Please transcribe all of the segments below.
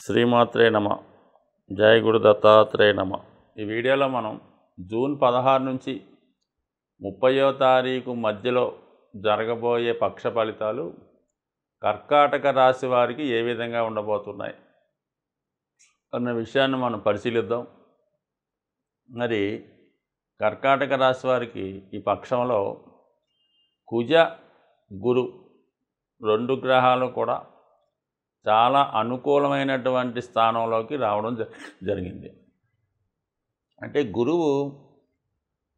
శ్రీమాత్రే నమ. జయ గురు దత్తాత్రేయ నమ. ఈ వీడియోలో మనం జూన్ 16 నుంచి 30వ తారీఖు మధ్యలో జరగబోయే పక్ష ఫలితాలు కర్కాటక రాశి వారికి ఏ విధంగా ఉండబోతున్నాయి అన్న విషయాన్ని మనం పరిశీలిద్దాం. మరి కర్కాటక రాశి వారికి ఈ పక్షంలో కుజ గురు రెండు గ్రహాలు కూడా చాలా అనుకూలమైనటువంటి స్థానంలోకి రావడం జరిగింది. అంటే గురువు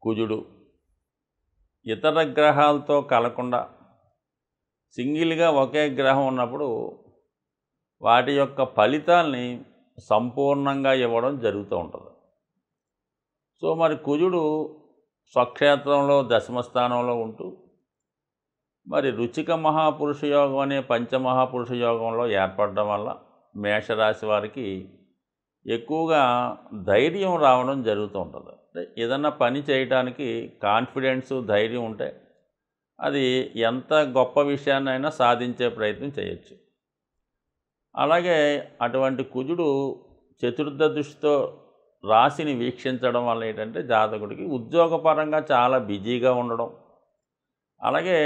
కుజుడు ఇతర గ్రహాలతో కలకుండా సింగిల్గా ఒకే గ్రహం ఉన్నప్పుడు వాటి యొక్క ఫలితాల్ని సంపూర్ణంగా ఇవ్వడం జరుగుతూ ఉంటుంది. సో మరి కుజుడు స్వక్షేత్రంలో దశమ స్థానంలో ఉంటూ మరి రుచిక మహాపురుష యోగం అనే పంచమహాపురుష యోగంలో ఏర్పడడం వల్ల మేషరాశి వారికి ఎక్కువగా ధైర్యం రావడం జరుగుతూ ఉంటుంది. అంటే ఏదన్నా పని చేయడానికి కాన్ఫిడెన్స్ ధైర్యం ఉంటే అది ఎంత గొప్ప విషయాన్నైనా సాధించే ప్రయత్నం చేయొచ్చు. అలాగే అటువంటి కుజుడు చతుర్థ దృష్టితో రాశిని వీక్షించడం వల్ల ఏంటంటే జాతకుడికి ఉద్యోగపరంగా చాలా బిజీగా ఉండడం, అలాగే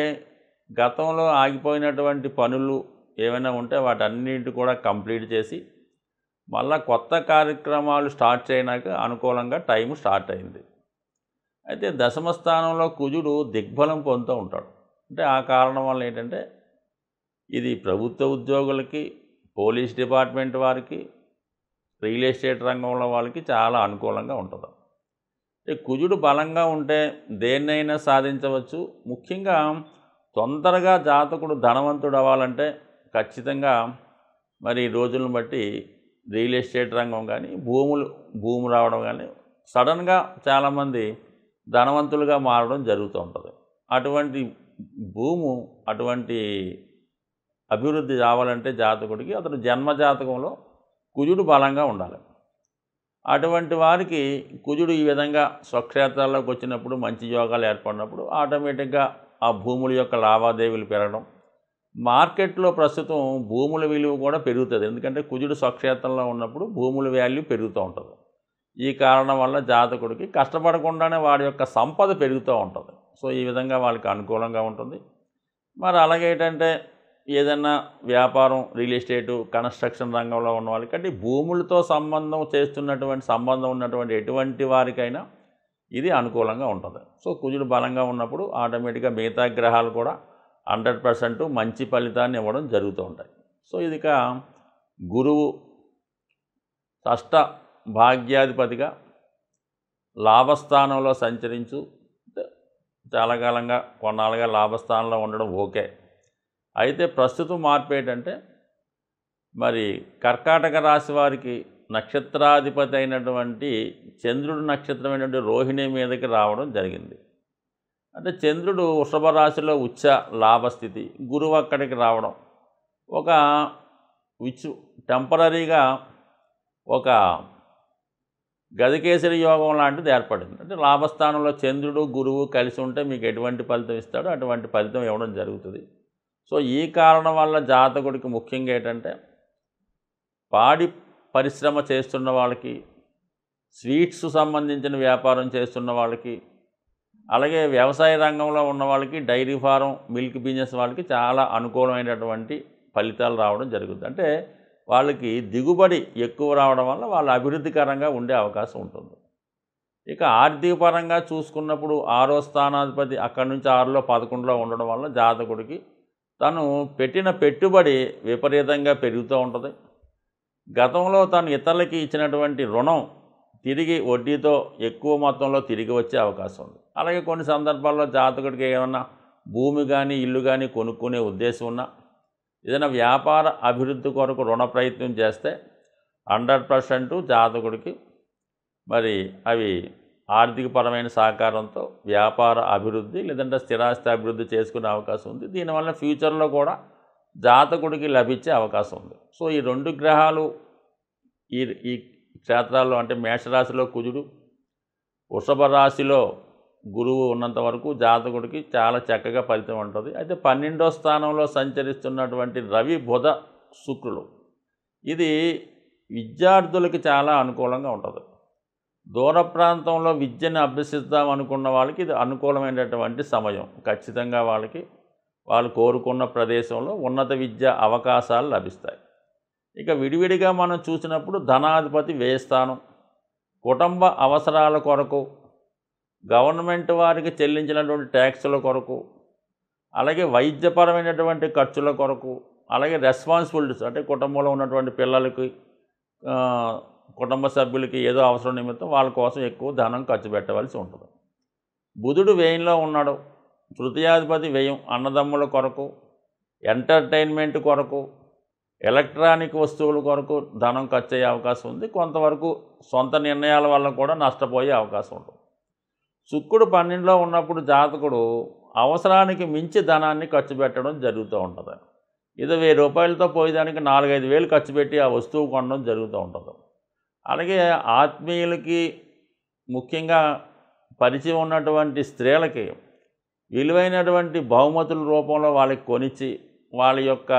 గతంలో ఆగిపోయినటువంటి పనులు ఏమైనా ఉంటే వాటన్నింటి కూడా కంప్లీట్ చేసి మళ్ళా కొత్త కార్యక్రమాలు స్టార్ట్ చేయడానికి అనుకూలంగా టైం స్టార్ట్ అయింది. అయితే దశమ స్థానంలో కుజుడు దిగ్బలం పొందుతూ ఉంటాడు. అంటే ఆ కారణం వల్ల ఏంటంటే ఇది ప్రభుత్వ ఉద్యోగులకి, పోలీస్ డిపార్ట్మెంట్ వారికి, రియల్ ఎస్టేట్ రంగంలో వాళ్ళకి చాలా అనుకూలంగా ఉంటుంది. అంటే కుజుడు బలంగా ఉంటే దేన్నైనా సాధించవచ్చు. ముఖ్యంగా తొందరగా జాతకుడు ధనవంతుడు అవ్వాలంటే ఖచ్చితంగా మరి ఈ రోజులను బట్టి రియల్ ఎస్టేట్ రంగం కానీ భూమి రావడం కానీ సడన్గా చాలామంది ధనవంతులుగా మారడం జరుగుతూ ఉంటుంది. అటువంటి అటువంటి అభివృద్ధి రావాలంటే జాతకుడికి అతను జన్మజాతకంలో కుజుడు బలంగా ఉండాలి. అటువంటి వారికి కుజుడు ఈ విధంగా స్వక్షేత్రాల్లోకి వచ్చినప్పుడు మంచి యోగాలు ఏర్పడినప్పుడు ఆటోమేటిక్గా ఆ భూముల యొక్క లావాదేవీలు పెరగడం, మార్కెట్లో ప్రస్తుతం భూముల విలువ కూడా పెరుగుతుంది. ఎందుకంటే కుజుడు స్వక్షేత్రంలో ఉన్నప్పుడు భూముల వాల్యూ పెరుగుతూ ఉంటుంది. ఈ కారణం వల్ల జాతకుడికి కష్టపడకుండానే వాడి యొక్క సంపద పెరుగుతూ ఉంటుంది. సో ఈ విధంగా వాళ్ళకి అనుకూలంగా ఉంటుంది. మరి అలాగే ఏంటంటే ఏదైనా వ్యాపారం, రియల్ ఎస్టేటు, కన్స్ట్రక్షన్ రంగంలో ఉన్న వాళ్ళకి అంటే భూములతో సంబంధం ఉన్నటువంటి ఎటువంటి వారికైనా ఇది అనుకూలంగా ఉంటుంది. సో కుజుడు బలంగా ఉన్నప్పుడు ఆటోమేటిక్గా మిగతా గ్రహాలు కూడా 100% మంచి ఫలితాన్ని ఇవ్వడం జరుగుతూ ఉంటాయి. సో ఇదిక గురువు షష్ఠ భాగ్యాధిపతిగా లాభస్థానంలో సంచరించు చాలా కాలంగా కొన్నాళ్ళుగా లాభస్థానంలో ఉండడం ఓకే. అయితే ప్రస్తుతం మార్పు ఏంటంటే మరి కర్కాటక రాశి వారికి నక్షత్రాధిపతి అయినటువంటి చంద్రుడు నక్షత్రమైనటువంటి రోహిణి మీదకి రావడం జరిగింది. అంటే చంద్రుడు వృషభ రాశిలో ఉచ్చ లాభస్థితి, గురువు అక్కడికి రావడం ఒక టెంపరీగా ఒక గజకేసరి యోగం లాంటిది ఏర్పడింది. అంటే లాభస్థానంలో చంద్రుడు గురువు కలిసి ఉంటే మీకు ఎటువంటి ఫలితం ఇస్తాడో అటువంటి ఫలితం ఇవ్వడం జరుగుతుంది. సో ఈ కారణం వల్ల జాతకుడికి ముఖ్యంగా ఏంటంటే పాడి పరిశ్రమ చేస్తున్న వాళ్ళకి, స్వీట్స్ సంబంధించిన వ్యాపారం చేస్తున్న వాళ్ళకి, అలాగే వ్యవసాయ రంగంలో ఉన్న వాళ్ళకి, డైరీ ఫారం, మిల్క్ బిజినెస్ వాళ్ళకి చాలా అనుకూలమైనటువంటి ఫలితాలు రావడం జరుగుతుంది. అంటే వాళ్ళకి దిగుబడి ఎక్కువ రావడం వల్ల వాళ్ళ అభివృద్ధికరంగా ఉండే అవకాశం ఉంటుంది. ఇక ఆర్థిక పరంగా చూసుకున్నప్పుడు 6వ స్థానాధిపతి అక్కడి నుంచి 6లో 11లో ఉండడం వల్ల జాతకుడికి తను పెట్టిన పెట్టుబడి విపరీతంగా పెరుగుతూ ఉంటుంది. గతంలో తను ఇతరులకి ఇచ్చినటువంటి రుణం తిరిగి వడ్డీతో ఎక్కువ మొత్తంలో తిరిగి వచ్చే అవకాశం ఉంది. అలాగే కొన్ని సందర్భాల్లో జాతకుడికి ఏమన్నా భూమి కానీ ఇల్లు కానీ కొనుక్కునే ఉద్దేశం ఉన్నా, ఏదైనా వ్యాపార అభివృద్ధి కొరకు రుణ ప్రయత్నం చేస్తే 100% జాతకుడికి మరి అవి ఆర్థికపరమైన సహకారంతో వ్యాపార అభివృద్ధి లేదంటే స్థిరాస్తి అభివృద్ధి చేసుకునే అవకాశం ఉంది. దీనివల్ల ఫ్యూచర్లో కూడా జాతకుడికి లభించే అవకాశం ఉంది. సో ఈ రెండు గ్రహాలు ఈ క్షేత్రాల్లో అంటే మేషరాశిలో కుజుడు, వృషభ రాశిలో గురువు ఉన్నంత వరకు జాతకుడికి చాలా చక్కగా ఫలితం ఉంటుంది. అయితే 12వ స్థానంలో సంచరిస్తున్నటువంటి రవి, బుధ, శుక్రులు ఇది విద్యార్థులకి చాలా అనుకూలంగా ఉంటుంది. దూర ప్రాంతంలో విద్యను అభ్యసిద్దాం అనుకున్న వాళ్ళకి ఇది అనుకూలమైనటువంటి సమయం. ఖచ్చితంగా వాళ్ళు కోరుకున్న ప్రదేశంలో ఉన్నత విద్యా అవకాశాలు లభిస్తాయి. ఇక విడివిడిగా మనం చూసినప్పుడు ధనాధిపతి వ్యయస్థానం, కుటుంబ అవసరాల కొరకు, గవర్నమెంట్ వారికి చెల్లించినటువంటి ట్యాక్సుల కొరకు, అలాగే వైద్యపరమైనటువంటి ఖర్చుల కొరకు, అలాగే రెస్పాన్సిబిలిటీస్ అంటే కుటుంబంలో ఉన్నటువంటి పిల్లలకి, కుటుంబ సభ్యులకి ఏదో అవసరం నిమిత్తం వాళ్ళ కోసం ఎక్కువ ధనం ఖర్చు పెట్టవలసి ఉంటుంది. బుధుడు వ్యయంలో ఉన్నాడు. తృతీయాధిపతి వ్యయం అన్నదమ్ముల కొరకు, ఎంటర్టైన్మెంట్ కొరకు, ఎలక్ట్రానిక్ వస్తువుల కొరకు ధనం ఖర్చు అయ్యే అవకాశం ఉంది. కొంతవరకు సొంత నిర్ణయాల వల్ల కూడా నష్టపోయే అవకాశం ఉంటుంది. శుక్రుడు 12లో ఉన్నప్పుడు జాతకుడు అవసరానికి మించి ధనాన్ని ఖర్చు పెట్టడం జరుగుతూ ఉంటుంది. ఇది 1000 రూపాయలతో పోయేదానికి 4-5 వేలు ఖర్చు పెట్టి ఆ వస్తువు కొనడం జరుగుతూ ఉంటుంది. అలాగే ఆత్మీయులకి, ముఖ్యంగా పరిచయం ఉన్నటువంటి స్త్రీలకి విలువైనటువంటి బహుమతుల రూపంలో వాళ్ళకి కొనిచ్చి వాళ్ళ యొక్క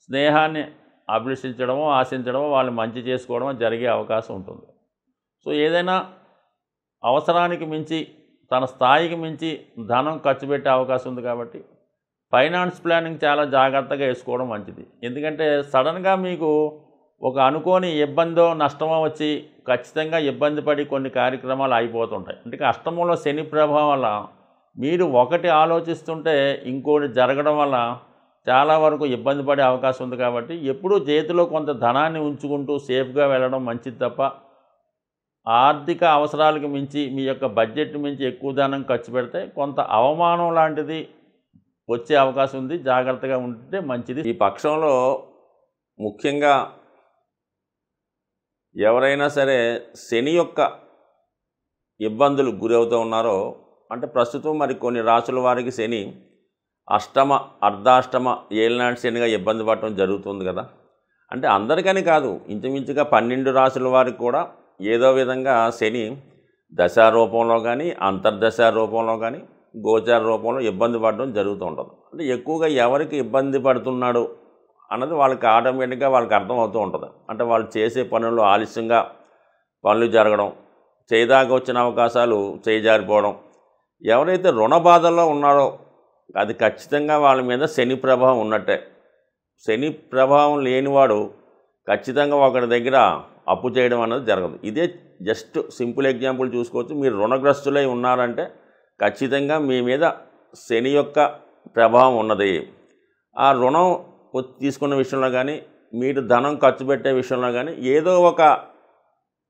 స్నేహాన్ని అభిలషించడమో, ఆశించడమో, వాళ్ళని మంచి చేసుకోవడమో జరిగే అవకాశం ఉంటుంది. సో ఏదైనా అవసరానికి మించి, తన స్థాయికి మించి ధనం ఖర్చు పెట్టే అవకాశం ఉంది కాబట్టి ఫైనాన్స్ ప్లానింగ్ చాలా జాగ్రత్తగా వేసుకోవడం మంచిది. ఎందుకంటే సడన్గా మీకు ఒక అనుకోని ఇబ్బందో నష్టమో వచ్చి ఖచ్చితంగా ఇబ్బంది పడి కొన్ని కార్యక్రమాలు అయిపోతుంటాయి. అంటే అష్టమంలో శని ప్రభావం వల్ల మీరు ఒకటి ఆలోచిస్తుంటే ఇంకోటి జరగడం వల్ల చాలా వరకు ఇబ్బంది పడే అవకాశం ఉంది. కాబట్టి ఎప్పుడూ చేతిలో కొంత ధనాన్ని ఉంచుకుంటూ సేఫ్గా వెళ్ళడం మంచిది తప్ప ఆర్థిక అవసరాలకు మించి, మీ యొక్క బడ్జెట్ మించి ఎక్కువ ధనం ఖర్చు పెడితే కొంత అవమానం లాంటిది వచ్చే అవకాశం ఉంది. జాగ్రత్తగా ఉంటే మంచిది. ఈ పక్షంలో ముఖ్యంగా ఎవరైనా సరే శని యొక్క ఇబ్బందులు గురవుతూ ఉన్నారో, అంటే ప్రస్తుతం మరి కొన్ని రాసుల వారికి శని అష్టమ, అర్ధాష్టమ, ఏలినాటి శనిగా ఇబ్బంది పడటం జరుగుతుంది కదా. అంటే అందరికని కాదు, ఇంచుమించుగా 12 రాసుల వారికి కూడా ఏదో విధంగా శని దశా రూపంలో కానీ, అంతర్దశ రూపంలో కానీ, గోచార రూపంలో ఇబ్బంది పడడం జరుగుతూ ఉంటుంది. అంటే ఎక్కువగా ఎవరికి ఇబ్బంది పడుతున్నాడు అన్నది వాళ్ళకి ఆటోమేటిక్గా వాళ్ళకి అర్థమవుతూ ఉంటుంది. అంటే వాళ్ళు చేసే పనుల్లో ఆలస్యంగా పనులు జరగడం, చేయదాకా వచ్చిన అవకాశాలు చేజారిపోవడం. ఎవరైతే రుణ బాధల్లో ఉన్నారో అది ఖచ్చితంగా వాళ్ళ మీద శని ప్రభావం ఉన్నట్టే. శని ప్రభావం లేనివాడు ఖచ్చితంగా ఒకరి దగ్గర అప్పు చేయడం అనేది జరగదు. ఇదే జస్ట్ సింపుల్ ఎగ్జాంపుల్ చూసుకోవచ్చు. మీరు రుణగ్రస్తులై ఉన్నారంటే ఖచ్చితంగా మీ మీద శని యొక్క ప్రభావం ఉన్నది. ఆ రుణం తీసుకున్న విషయంలో కానీ, మీరు ధనం ఖర్చు పెట్టే విషయంలో కానీ ఏదో ఒక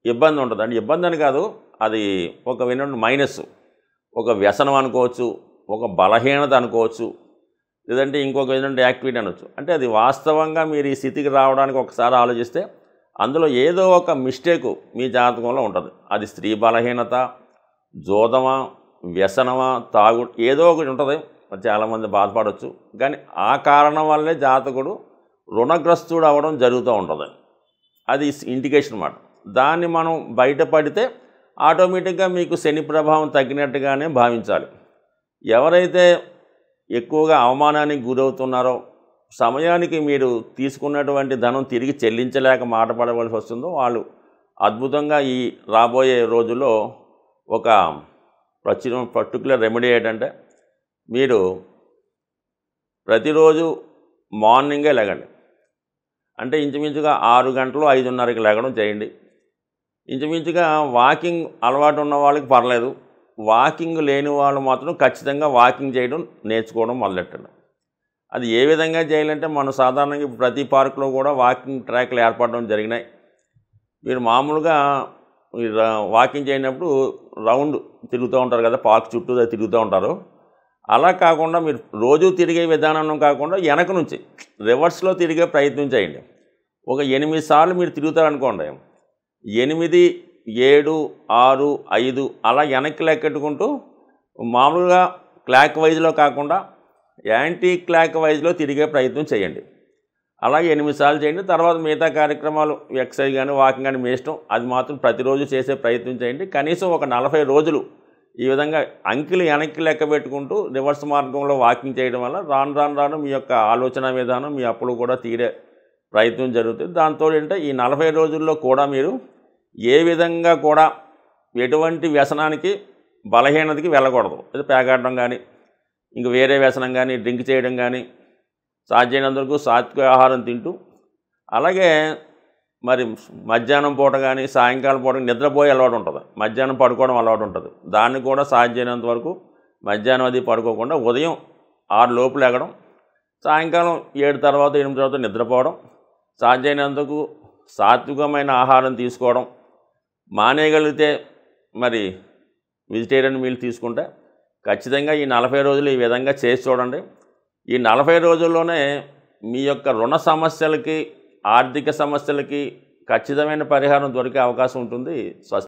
ఇబ్బంది ఉంటుంది. అంటే ఇబ్బంది అని కాదు, అది ఒక వినండి మైనస్, ఒక వ్యసనం అనుకోవచ్చు, ఒక బలహీనత అనుకోవచ్చు, లేదంటే ఇంకొక విధంగా యాక్టివిటీ అనవచ్చు. అంటే అది వాస్తవంగా మీరు ఈ స్థితికి రావడానికి ఒకసారి ఆలోచిస్తే అందులో ఏదో ఒక మిస్టేకు మీ జాతకంలో ఉంటుంది. అది స్త్రీ బలహీనత, జోదమా, వ్యసనమా, తాగుడు, ఏదో ఒకటి ఉంటుంది. చాలామంది బాధపడవచ్చు. కానీ ఆ కారణం వల్లే జాతకుడు రుణగ్రస్తుడు అవ్వడం జరుగుతూ ఉంటుంది. అది ఇండికేషన్ అన్నమాట. దాన్ని మనం బయటపడితే ఆటోమేటిక్గా మీకు శని ప్రభావం తగ్గినట్టుగానే భావించాలి. ఎవరైతే ఎక్కువగా అవమానానికి గురవుతున్నారో, సమయానికి మీరు తీసుకున్నటువంటి ధనం తిరిగి చెల్లించలేక మాట పడవలసి వస్తుందో వాళ్ళు అద్భుతంగా ఈ రాబోయే రోజుల్లో ఒక పర్టికులర్ రెమెడీ ఏంటంటే, మీరు ప్రతిరోజు మార్నింగే లేగండి. అంటే ఇంచుమించుగా 6 గంటలు 5:30కి లేగడం చేయండి. ఇంచుమించుగా వాకింగ్ అలవాటు ఉన్న వాళ్ళకి పర్లేదు, వాకింగ్ లేని వాళ్ళు మాత్రం ఖచ్చితంగా వాకింగ్ చేయడం నేర్చుకోవడం మొదలెట్టండి. అది ఏ విధంగా చేయాలంటే, మనం సాధారణంగా ప్రతి పార్కులో కూడా వాకింగ్ ట్రాక్లు ఏర్పడడం జరిగినాయి. మీరు మామూలుగా వాకింగ్ చేయనప్పుడు రౌండ్ తిరుగుతూ ఉంటారు కదా, పార్క్ చుట్టూ తిరుగుతూ ఉంటారు. అలా కాకుండా మీరు రోజు తిరిగే విధానం కాకుండా వెనక నుంచి రివర్స్లో తిరిగే ప్రయత్నం చేయండి. ఒక 8 సార్లు మీరు తిరుగుతారనుకోండి, 8, 7, 6, 5 అలా వెనక్కి లెక్కెట్టుకుంటూ మామూలుగా క్లాక్ వైజ్లో కాకుండా యాంటీ క్లాక్ వైజ్లో తిరిగే ప్రయత్నం చేయండి. అలాగే 8 సార్లు చేయండి. తర్వాత మిగతా కార్యక్రమాలు ఎక్సర్సైజ్ కానీ వాకింగ్ కానీ మీ ఇష్టం, అది మాత్రం ప్రతిరోజు చేసే ప్రయత్నం చేయండి. కనీసం ఒక 40 రోజులు ఈ విధంగా అంకెలు వెనక్కి లెక్క పెట్టుకుంటూ రివర్స్ మార్గంలో వాకింగ్ చేయడం వల్ల రాను రాను రాను మీ యొక్క ఆలోచన విధానం, మీ అప్పులు కూడా తీరే ప్రయత్నం జరుగుతుంది. దాంతో ఏంటంటే ఈ 40 రోజుల్లో కూడా మీరు ఏ విధంగా కూడా ఎటువంటి వ్యసనానికి బలహీనతకి వెళ్ళకూడదు. అది పేకాడడం కానీ ఇంక వేరే వ్యసనం కానీ డ్రింక్ చేయడం కానీ సాధ్యమైనంత వరకు సాత్విక ఆహారం తింటూ అలాగే మరి మధ్యాహ్నం పూట కానీ సాయంకాలం పూట నిద్రపోయే అలవాటు ఉంటుంది, మధ్యాహ్నం పడుకోవడం అలవాటు ఉంటుంది. దాన్ని కూడా సాధ్యమైనంత వరకు మధ్యాహ్నం అది పడుకోకుండా ఉదయం 6 లోపు లేగడం, సాయంకాలం 7 తర్వాత 8 తర్వాత నిద్రపోవడం, సాధ్యమైనంతకు సాత్వికమైన ఆహారం తీసుకోవడం, మానేయగలిగితే మరి వెజిటేరియన్ మీల్ తీసుకుంటే ఖచ్చితంగా ఈ 40 రోజులు ఈ విధంగా చేసి చూడండి. ఈ 40 రోజుల్లోనే మీ యొక్క రుణ సమస్యలకి ఆర్థిక సమస్యలకి ఖచ్చితమైన పరిహారం దొరికే అవకాశం ఉంటుంది.